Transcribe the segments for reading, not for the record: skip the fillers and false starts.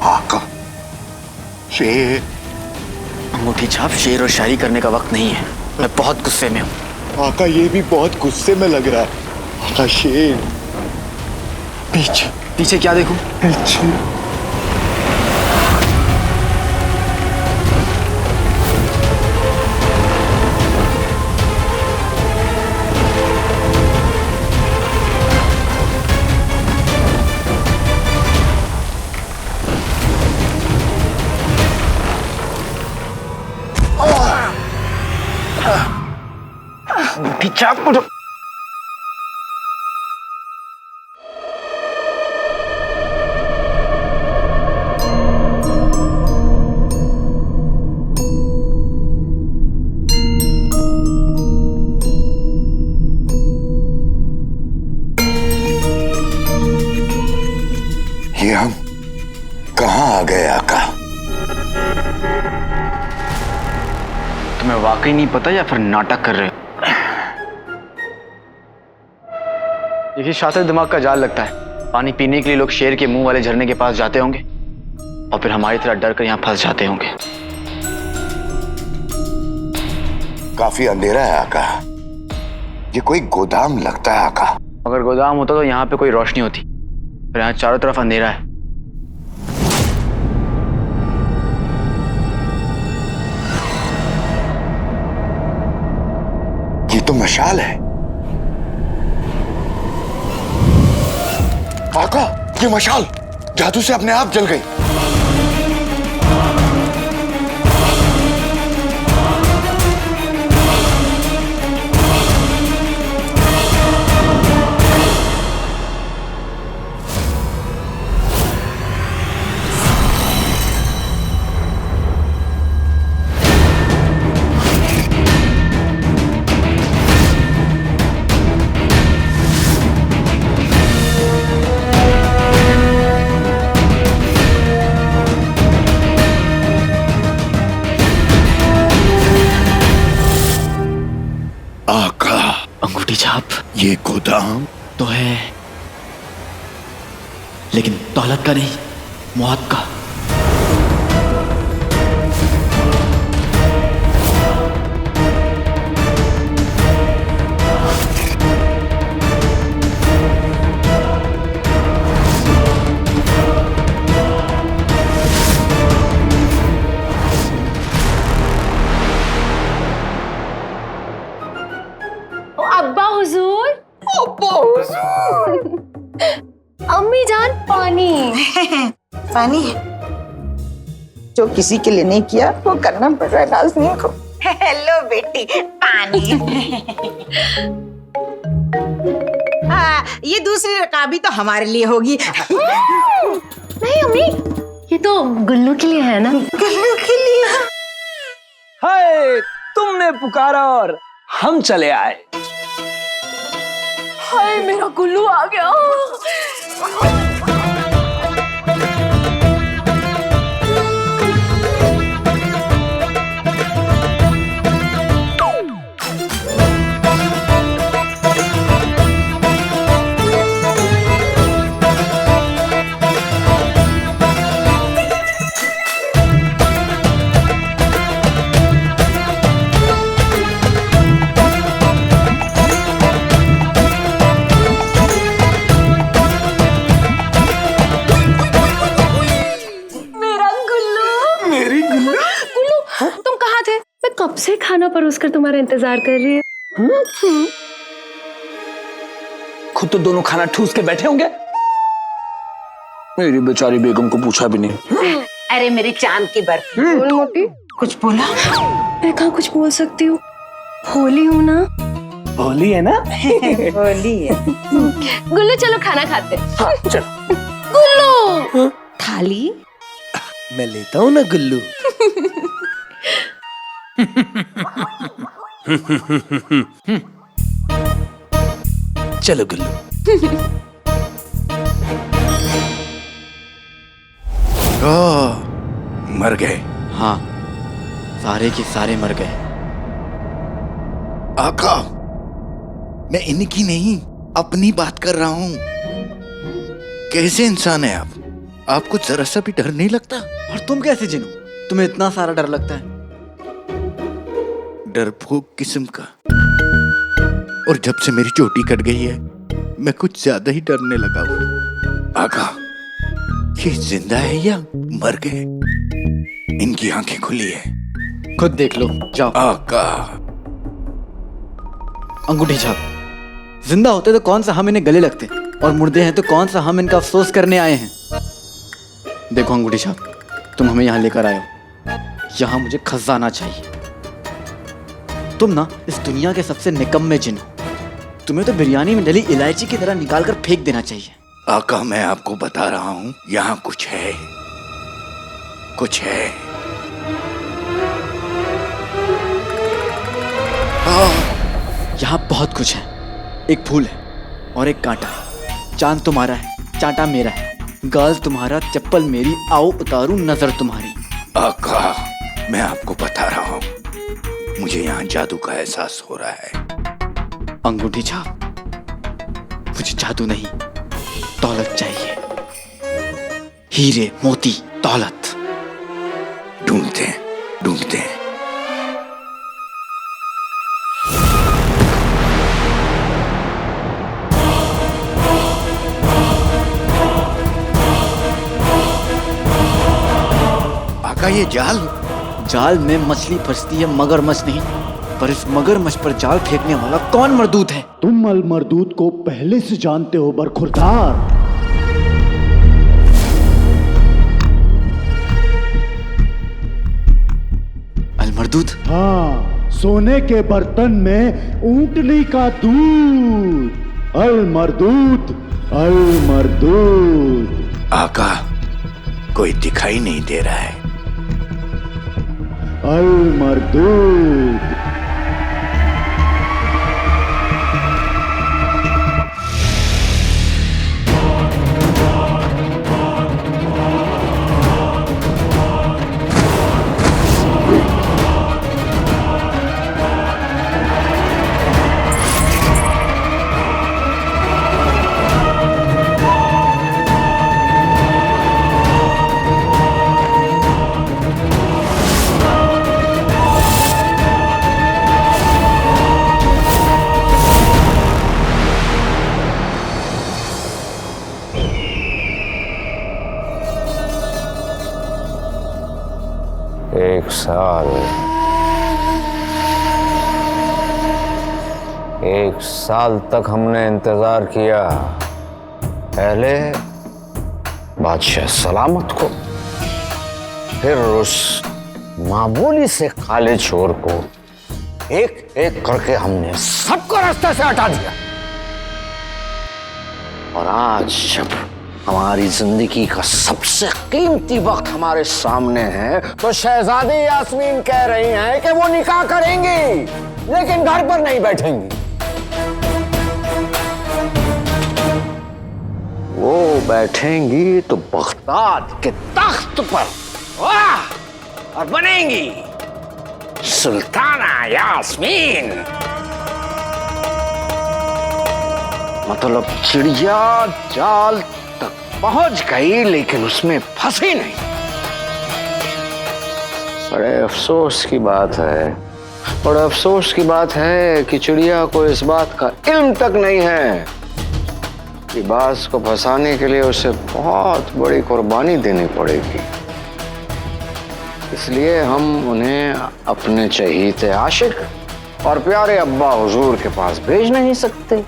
आका, शेर। अंगूठी छाप, शेर और शायरी करने का वक्त नहीं है। मैं बहुत गुस्से में हूँ। आका ये भी बहुत गुस्से में लग रहा है। आका शेर। पीछे। पीछे क्या देखूं? पीछे। अंगूठी छाप उठो। ये हम कहाँ आ गए आका? तुम्हें वाकई नहीं पता या फिर नाटक कर रहे हो? देखिए, शातिर दिमाग का जाल लगता है। पानी पीने के लिए लोग शेर के मुंह वाले झरने के पास जाते होंगे और फिर हमारी तरह डर कर यहाँ फंस जाते होंगे। काफी अंधेरा है आका। ये कोई गोदाम लगता है आका। अगर गोदाम होता तो यहाँ पे कोई रोशनी होती, पर यहाँ चारों तरफ अंधेरा है। ये तो मशाल है आका। ये मशाल जादू से अपने आप जल गई। आका, अंगूठी छाप ये गोदाम तो है, लेकिन दौलत का नहीं, मौत का। अब्बा हुजूर। अब्बा हुजूर। अम्मी जान, पानी। पानी जो किसी के लिए नहीं किया वो करना पड़ रहा है नाज़नीन को। हेलो बेटी, पानी। हाँ, ये दूसरी रकाबी तो हमारे लिए होगी। नहीं अम्मी, ये तो गुल्लू के लिए है ना। गुल्लू के लिए? हाय, तुमने पुकारा और हम चले आए। हाय, मेरा गुल्लू आ गया। कब से खाना परोसकर तुम्हारा इंतजार कर रही है। खुद तो दोनों खाना ठूस के बैठे होंगे। मेरी बेचारी बेगम को पूछा भी नहीं। अरे मेरी चांद की बर्फी। बोल मोटी। कुछ बोला? मैं कहाँ कुछ बोल सकती हूँ, होली हूँ ना। होली है ना। होली है। गुल्लू चलो खाना खाते। हाँ, चलो। गुल्लू थाली। मैं लेता हूँ ना गुल्लू। चलो गुल्लू। मर गए। हाँ, सारे के सारे मर गए। आका, मैं इनकी नहीं अपनी बात कर रहा हूं। कैसे इंसान है आप? आपको जरा सा भी डर नहीं लगता? और तुम कैसे जिनो? तुम्हें इतना सारा डर लगता है? डरपोक किस्म का। और जब से मेरी चोटी कट गई है मैं कुछ ज्यादा ही डरने लगा हूं। आका, ये जिंदा है या मर गए? इनकी आंखें खुली है। खुद देख लो, जाओ। आका, अंगूठी छाप। जिंदा होते तो कौन सा हम इन्हें गले लगते, और मुर्दे हैं तो कौन सा हम इनका अफसोस करने आए हैं। देखो अंगूठी छाप, तुम हमें यहाँ लेकर आए हो। यहाँ मुझे खजाना चाहिए। तुम ना इस दुनिया के सबसे निकम्मे जिन हो। तुम्हें तो बिरयानी में डली इलायची की तरह निकाल कर फेंक देना चाहिए। आका, मैं आपको बता रहा हूं, यहाँ कुछ है, कुछ है। यहाँ बहुत कुछ है। एक फूल है और एक कांटा है। चांद तुम्हारा है, चांटा मेरा है। गाल तुम्हारा, चप्पल मेरी, आओ उतारूं नजर तुम्हारी। आका, मैं आपको बता रहा हूं, मुझे यहाँ जादू का एहसास हो रहा है। अंगूठी छाप, मुझे जादू नहीं, दौलत चाहिए। हीरे, मोती, दौलत। ढूंढते हैं, ढूंढते हैं। आका, ये जाल? जाल में मछली फंसती है, मगरमच्छ नहीं। पर इस मगरमच्छ पर जाल फेंकने वाला कौन मर्दूत है? तुम अल मरदूत को पहले से जानते हो बरखुरदार। अल मर्दूत? हाँ, सोने के बर्तन में ऊंटनी का दूध। अल मरदूत, अल मरदूत। आका, कोई दिखाई नहीं दे रहा है। अल मरदूत। एक साल तक हमने इंतजार किया। पहले बादशाह सलामत को, फिर उस मामूली से काले चोर को एक एक करके हमने सबको रास्ते से हटा दिया। और आज जब हमारी जिंदगी का सबसे कीमती वक्त हमारे सामने है तो शहजादी यास्मीन कह रही हैं कि वो निकाह करेंगी लेकिन घर पर नहीं बैठेंगी। वो बैठेंगी तो बगदाद के तख्त पर, वाह, और बनेंगी सुल्ताना यास्मीन। मतलब चिड़िया जाल तक पहुंच गई लेकिन उसमें फंसी नहीं। बड़े अफसोस की बात है, बड़े अफसोस की बात है कि चिड़िया को इस बात का इल्म तक नहीं है कि बाज को फंसाने के लिए उसे बहुत बड़ी कुर्बानी देनी पड़ेगी। इसलिए हम उन्हें अपने चहीते आशिक और प्यारे अब्बा हुजूर के पास भेज नहीं सकते।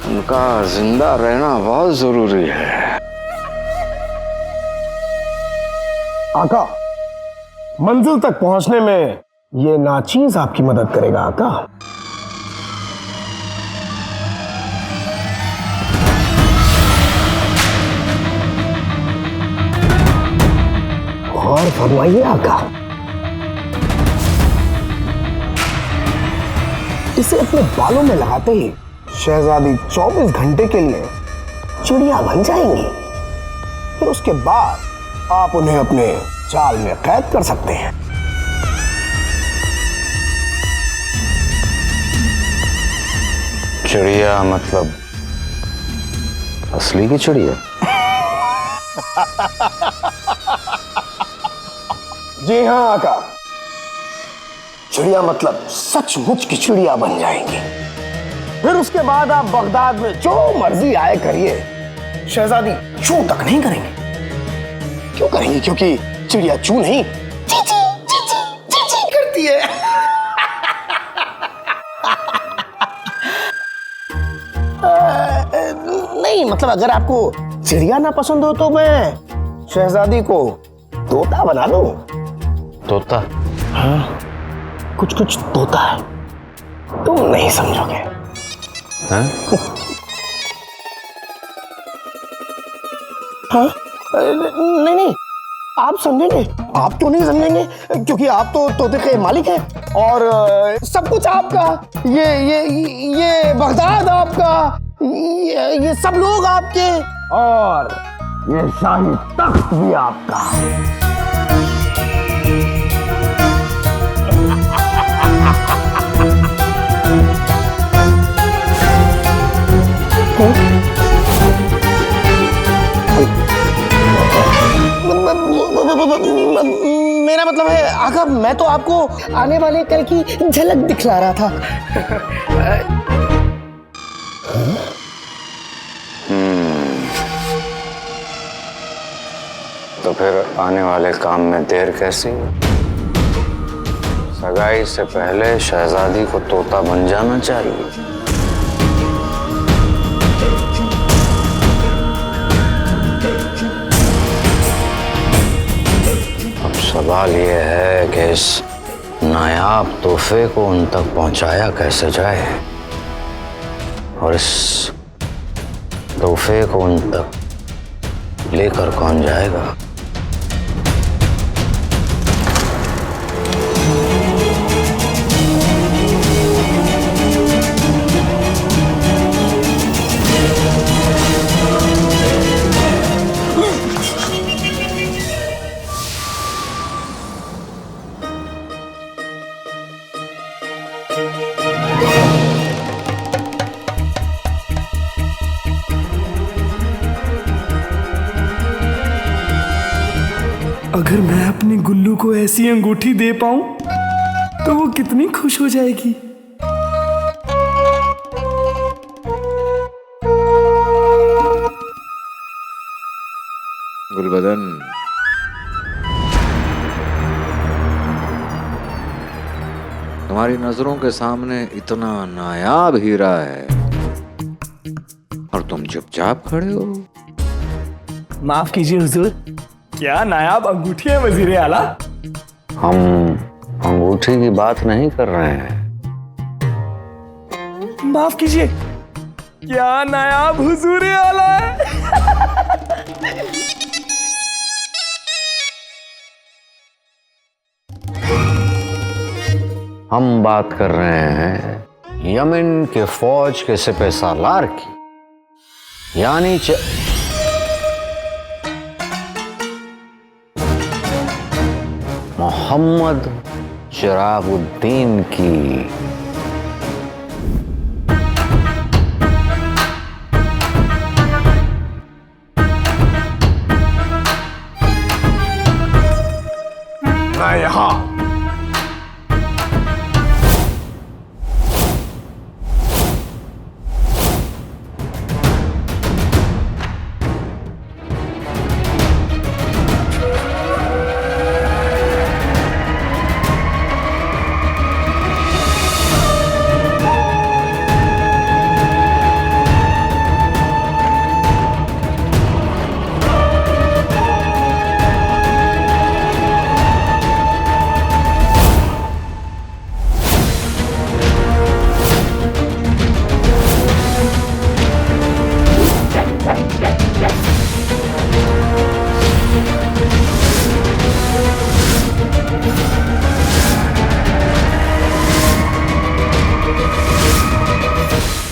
उनका जिंदा रहना बहुत जरूरी है। आका, मंजिल तक पहुंचने में ये नाचीज आपकी मदद करेगा आका। और फरमाइए आका। इसे अपने बालों में लगाते ही शहजादी 24 घंटे के लिए चिड़िया बन जाएंगी। फिर उसके बाद आप उन्हें अपने जाल में कैद कर सकते हैं। चिड़िया मतलब असली की चिड़िया? जी हाँ आका, चिड़िया मतलब सचमुच की चिड़िया बन जाएंगी। फिर उसके बाद आप बगदाद में जो मर्जी आए करिए, शहजादी चू तक नहीं करेंगे। क्यों करेंगी? क्योंकि चिड़िया चू नहीं ची ची ची ची ची ची करती है। नहीं मतलब अगर आपको चिड़िया ना पसंद हो तो मैं शहजादी को तोता बना दूं। तोता? कुछ कुछ तोता है, तुम नहीं समझोगे। हैं? हाँ? नहीं नहीं, आप समझेंगे। आप क्यों नहीं समझेंगे? क्योंकि आप तो तोते के मालिक हैं और सब कुछ आपका। ये बगदाद आपका, ये सब लोग आपके, और ये शाही तख्त भी आपका। मेरा मतलब है आका, मैं तो आपको आने वाले कल की झलक दिखला रहा था। तो फिर आने वाले काम में देर कैसी? सगाई से पहले शहजादी को तोता बन जाना चाहिए। अब सवाल यह है कि इस नायाब तोहफे को उन तक पहुंचाया कैसे जाए, और इस तोहफे को उन तक लेकर कौन जाएगा? अगर मैं अपनी गुल्लू को ऐसी अंगूठी दे पाऊं तो वो कितनी खुश हो जाएगी। गुलबदन, तुम्हारी नजरों के सामने इतना नायाब हीरा है और तुम चुपचाप खड़े हो। माफ कीजिए हुजूर, क्या नायाब अंगूठी है वजीर आला? हम अंगूठी की बात नहीं कर रहे हैं। माफ कीजिए, क्या नायाब हुजूर आला है? हम बात कर रहे हैं यमन के फौज के सिपह सालार की, यानी मोहम्मद चिरागुद्दीन की। मैं यहाँ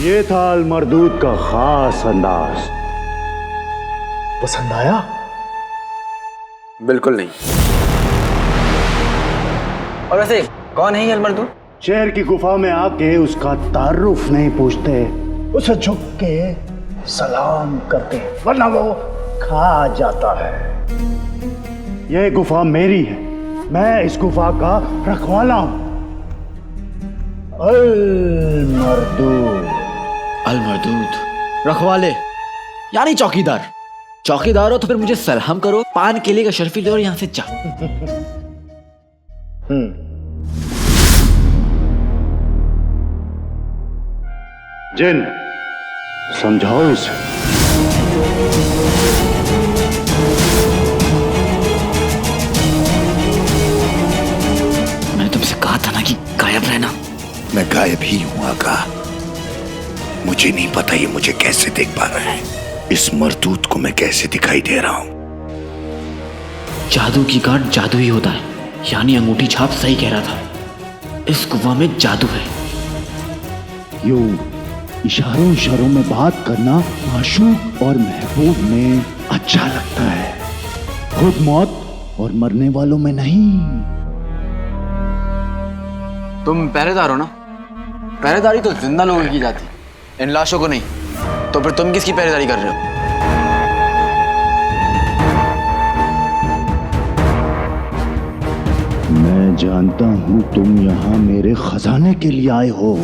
ये था अल मरदूद का खास अंदाज। पसंद आया? बिल्कुल नहीं। और वैसे कौन है ये अल मरदूद? शेर की गुफा में आके उसका तारुफ नहीं पूछते, उसे झुक के सलाम करते हैं, वरना वो खा जाता है। ये गुफा मेरी है, मैं इस गुफा का रखवाला हूं। अल मरदूद। अल मरदूद, रखवाले यानी चौकीदार। चौकीदार हो तो फिर मुझे सलाम करो, पान केले का शर्फी लो और यहाँ से जा। जिन, समझाओ इसे। मैंने तुमसे कहा था ना कि गायब रहना। मैं गायब ही हूं आका। मुझे नहीं पता ये मुझे कैसे देख पा रहा है। इस मरदूत को मैं कैसे दिखाई दे रहा हूं। जादू की गांठ जादू ही होता है, यानी अंगूठी छाप सही कह रहा था। इस गुफा में जादू है। यूं इशारों इशारों में बात करना माशूक और महबूब में अच्छा लगता है, खुद मौत और मरने वालों में नहीं। तुम पहरेदार हो ना? पहरेदारी तो जिंदा लोगों की जाती है, इन लाशों को नहीं। तो फिर तुम किसकी पहरेदारी कर रहे हो? मैं जानता हूं तुम यहां मेरे खजाने के लिए आए हो।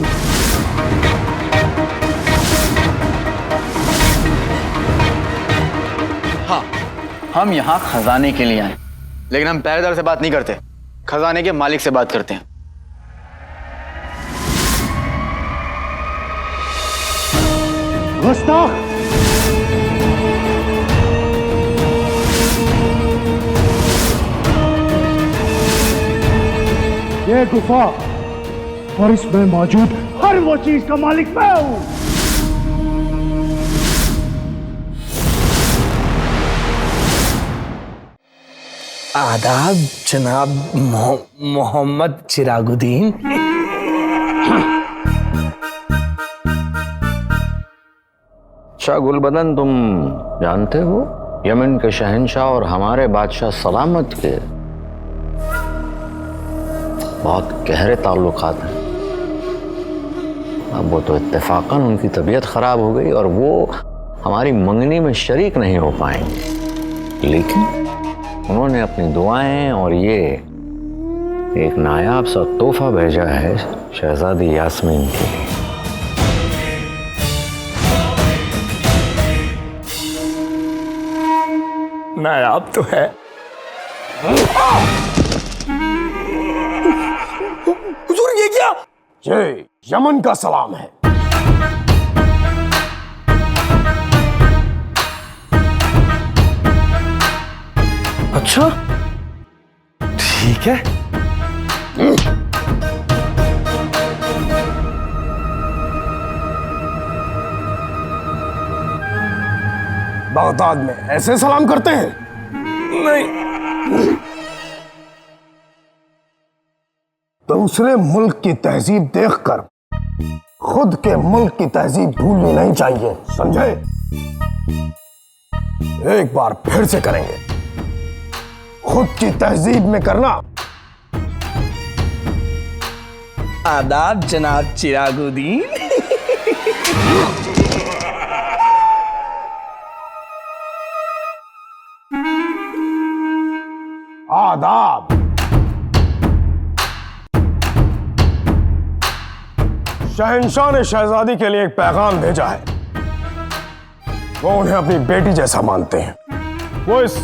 हाँ, हम यहाँ खजाने के लिए आए, लेकिन हम पहरेदार से बात नहीं करते, खजाने के मालिक से बात करते हैं। गुस्ताख! ये गुफा और इसमें मौजूद हर वो चीज का मालिक मैं हूं। आदाब जनाब मोहम्मद चिरागुद्दीन। अच्छा गुलबदन, तुम जानते हो यमन के शहंशाह और हमारे बादशाह सलामत के बहुत गहरे ताल्लुकात हैं। अब वो तो इत्तेफाकन उनकी तबीयत खराब हो गई और वो हमारी मंगनी में शरीक नहीं हो पाएंगे, लेकिन उन्होंने अपनी दुआएं और ये एक नायाब सा तोहफा भेजा है शहजादी यास्मीन के लिए। नायाब तो है। हुजूर ये क्या? ये यमन का सलाम है। अच्छा ठीक है। बगदाद में ऐसे सलाम करते हैं? नहीं, दूसरे मुल्क की तहजीब देखकर खुद के मुल्क की तहजीब भूलनी नहीं चाहिए, समझे? एक बार फिर से करेंगे, खुद की तहजीब में करना। आदाब जनाब चिरागुद्दीन। आदाब। शहंशाह ने शहजादी के लिए एक पैगाम भेजा है। वो उन्हें अपनी बेटी जैसा मानते हैं। वो इस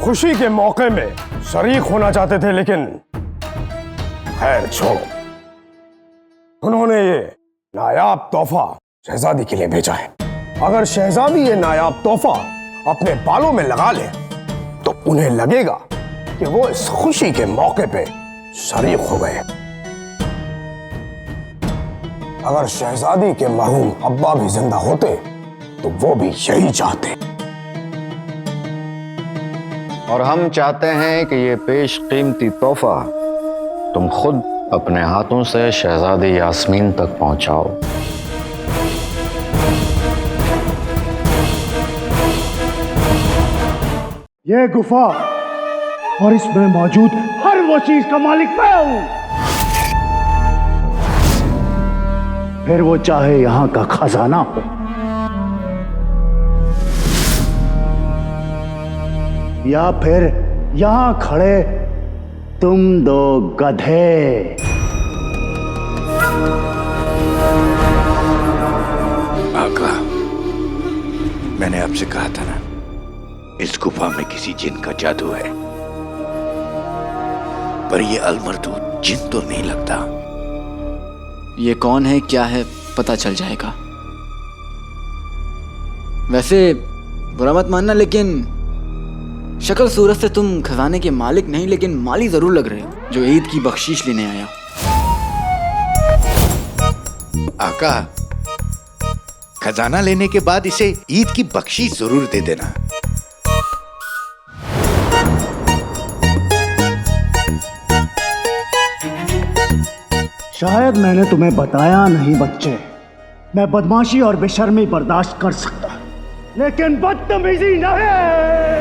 खुशी के मौके में शरीक होना चाहते थे, लेकिन खैर छोड़ो। उन्होंने ये नायाब तोहफा शहजादी के लिए भेजा है। अगर शहजादी ये नायाब तोहफा अपने बालों में लगा ले तो उन्हें लगेगा कि वो इस खुशी के मौके पे शरीक हो गए। अगर शहजादी के मरहूम अब्बा भी जिंदा होते तो वो भी यही चाहते। और हम चाहते हैं कि ये पेश कीमती तोहफा तुम खुद अपने हाथों से शहजादी यास्मीन तक पहुंचाओ। ये गुफा और इसमें मौजूद हर वो चीज का मालिक मैं हूं, फिर वो चाहे यहां का खजाना हो या फिर यहां खड़े तुम दो गधे। आका, मैंने आपसे कहा था ना, इस गुफा में किसी जिन का जादू है, पर ये अलमरदूत जिन तो नहीं लगता। ये कौन है, क्या है, पता चल जाएगा। वैसे बुरा मत मानना, लेकिन शक्ल सूरत से तुम खजाने के मालिक नहीं, लेकिन माली जरूर लग रहे हो, जो ईद की बख्शीश लेने आया। आका, खजाना लेने के बाद इसे ईद की बख्शीश जरूर दे देना। शायद मैंने तुम्हें बताया नहीं बच्चे, मैं बदमाशी और बेशर्मी बर्दाश्त कर सकता, लेकिन बदतमीजी नहीं।